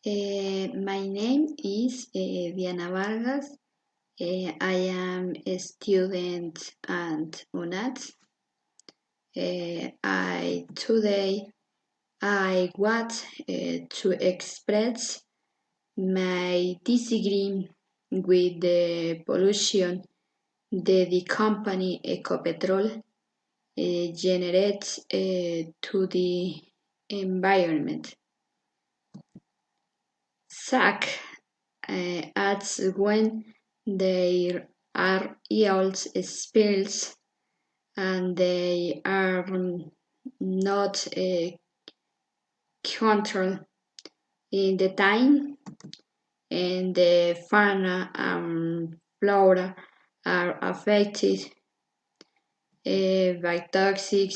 My name is Diana Vargas. I am a student at UNAT. Today I want to express my disagree with the pollution that the company Ecopetrol generates to the environment. SAC adds when there are yields spills and they are not controlled in the time, and the fauna and flora are affected by toxic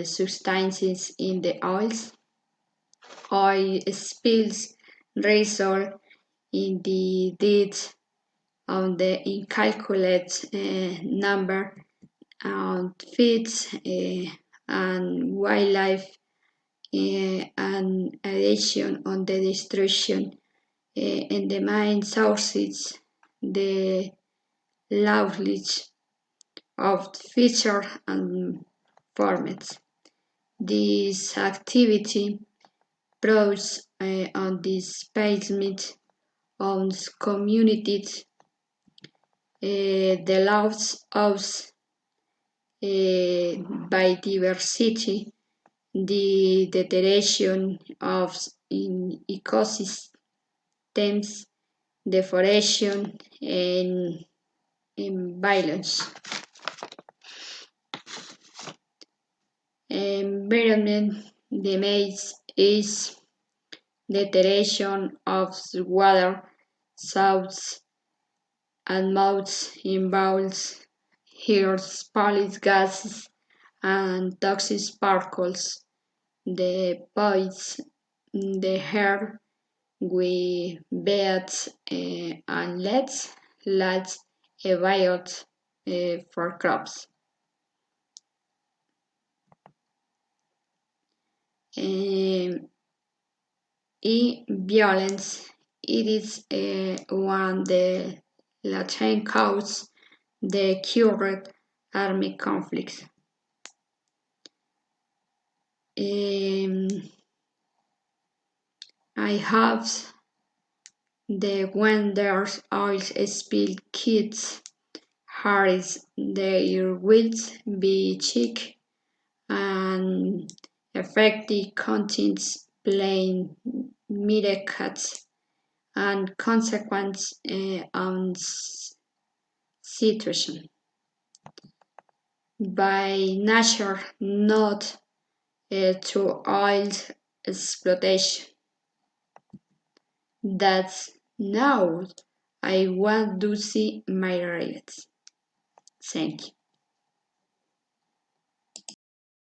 substances in the oils. Oil spills result in the death of the incalculable number of fish and wildlife, and addition on the destruction in the main sources, the knowledge of feature and formats. This activity proves on this basement on communities the loss of biodiversity, the deterioration of ecosystems, deforestation, and violence. Environment damage is deterioration of water, sources, and mouths involves hears police gases and toxic particles. The poise the air with beds and lets a biot for crops. Violence, it is one the Latin cause the current armed conflicts. I have the when there's oil spill kids Harris their will be check and effective contents plain miracles and consequence on situation by nature, not through oil exploitation. That's now I want to see my rights. Thank you.